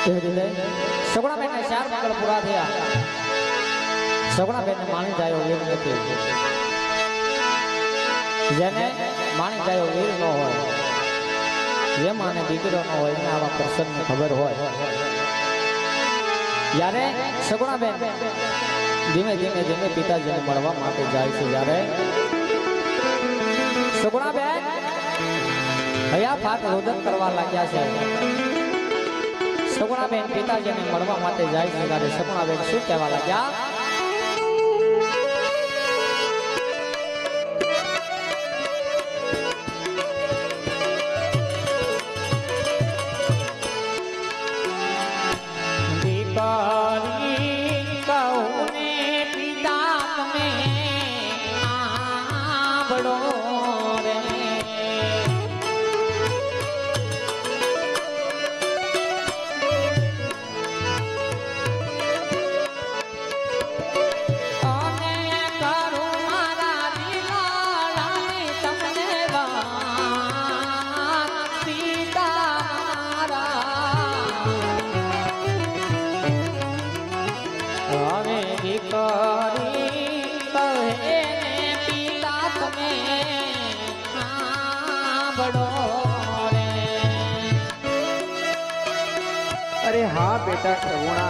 સગુણાબેન ને 4 મંગળ પૂરા થયા. સગુણાબેન ને માણી જાયો વીર નથી. જેને માણી જાયો વીર ન હોય, જે માને દીકરો ન હોય, એને આવા પ્રસંગની ખબર હોય. જ્યારે સગુણાબેન ધીમે ધીમે ધીમે પિતાજીને મળવા માટે જાય છે. જ્યારે સગુણાબેન હયા ફાટ રોદન કરવા લાગ્યા છે. સગુણાબેન પિતાજીને મળવા માટે જાય છે. ત્યારે સગુણાબેન શું કહેવા લાગ્યા? अरे हाँ बेटा सगुणा,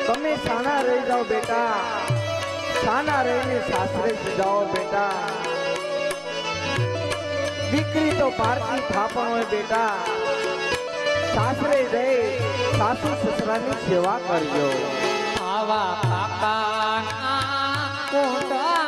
તમે સાના રહી જાઓ બેટા, સાના રહીને સાસરે જાઓ બેટા. દીકરી તો પારકી થાપણ હોય બેટા. સાસરે રહી સાસુ સસરાની સેવા કરજો. આવા કાકાના કોટા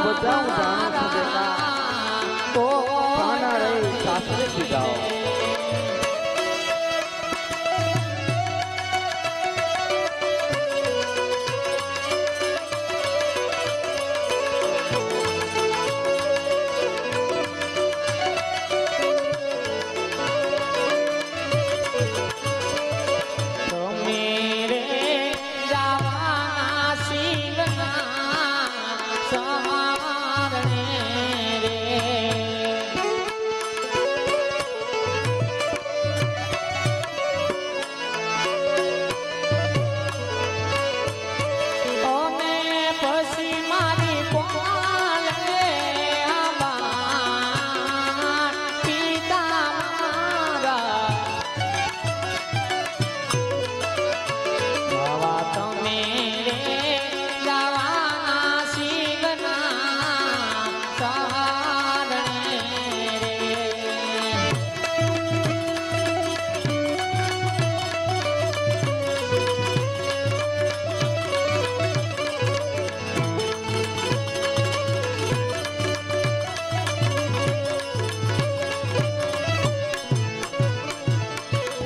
બધા હું જાણું છું બેટા. તો સાના રહી સાસરે જાઓ.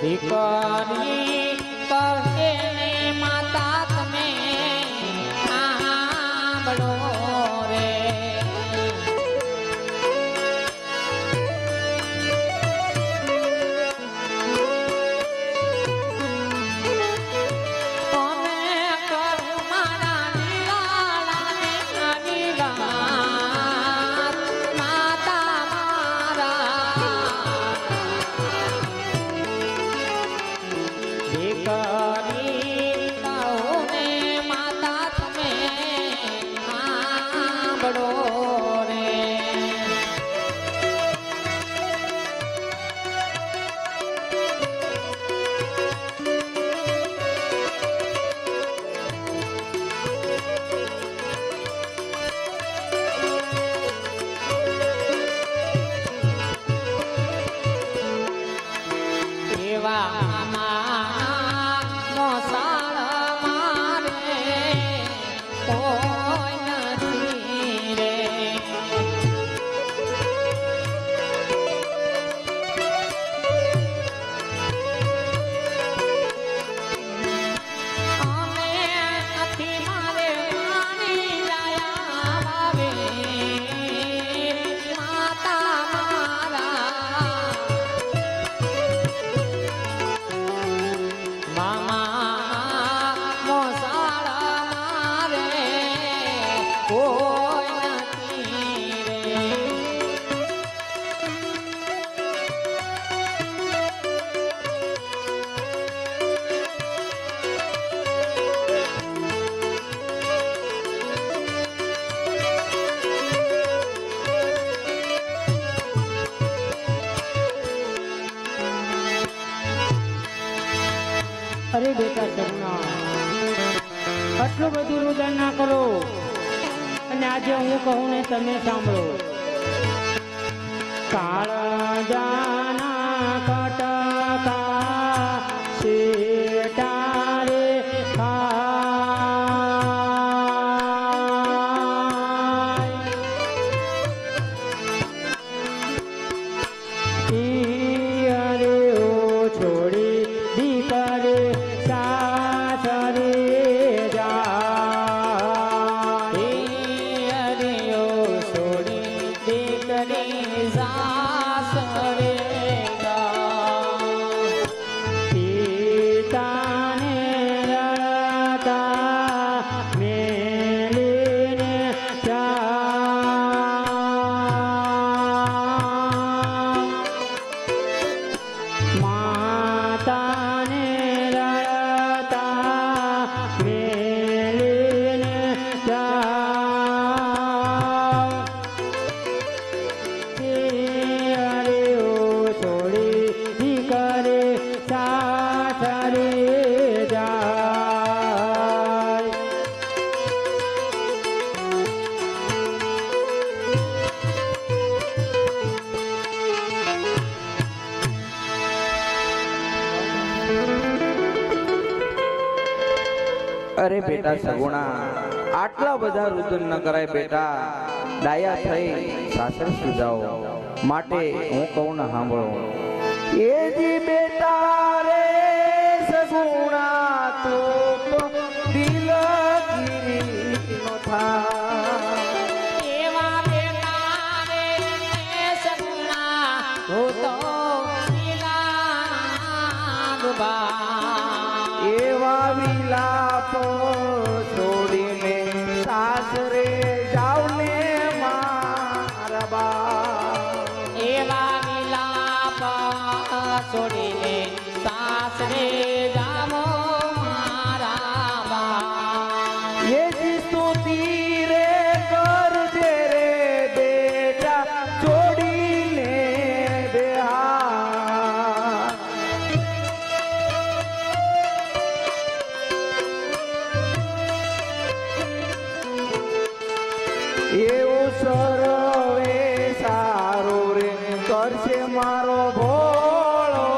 દીકરી કહે માતા તમે સાંભળો રે. અરે બેટા સગુણા, આટલું બધું રુદન ના કરો. અને આજે હું કહું ને તમે સાંભળો. કાળજાના કટકા શેટારે અરે ઓ છોડી દીકરે સાસરે જાય. અરે ઓ છોડી દીકરી સાસરે જાય. પિતાને રડતા મેલીને માતાને રડતા મેલીને અરે ઓ છોડી દીકરે સાસરે જાય. અરે બેટા સગુણા, આટલા બધા રુદન ન કરાય બેટા. ડાયા થઈ સાસરે સુજાઓ. માટે હું કહું ને સાંભળો. એ જી બેટા રે સગુણા તો દિલગીરી નો થા. એવા બેટા રે સગુણા હું તો શીલાબા. એવા વિલાપ છોડીને સાસરે જાવ ને મારા બા. એવા વિલાપ છોડીને સાસરે જામો મારા બા. એ જી સ્તુતિ રે કરજે રે બેટા છોડીને બેહા. એવું સર્વે સારું રે કરશે મારો ભોળો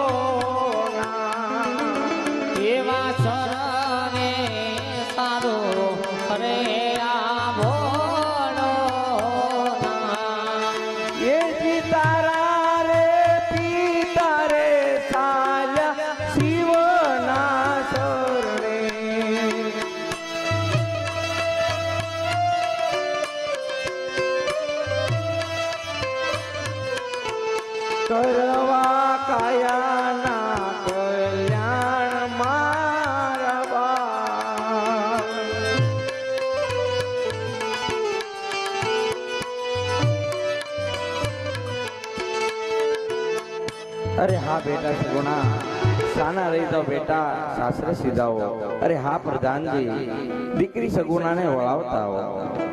ના. એવા સરને સારો રે આ ભોળો ના. એ જી તારા રે પિતા રે સાલ્યા શિવના શરણે. કરવા કાયાના કલ્યાણ મારા બા. અરે હા બેટા સગુણા, સાના રહી જાઓ બેટા, સાસરે સીધાઓ. અરે હા પ્રધાનજી, દીકરી સગુણાને વળાવતા આવો.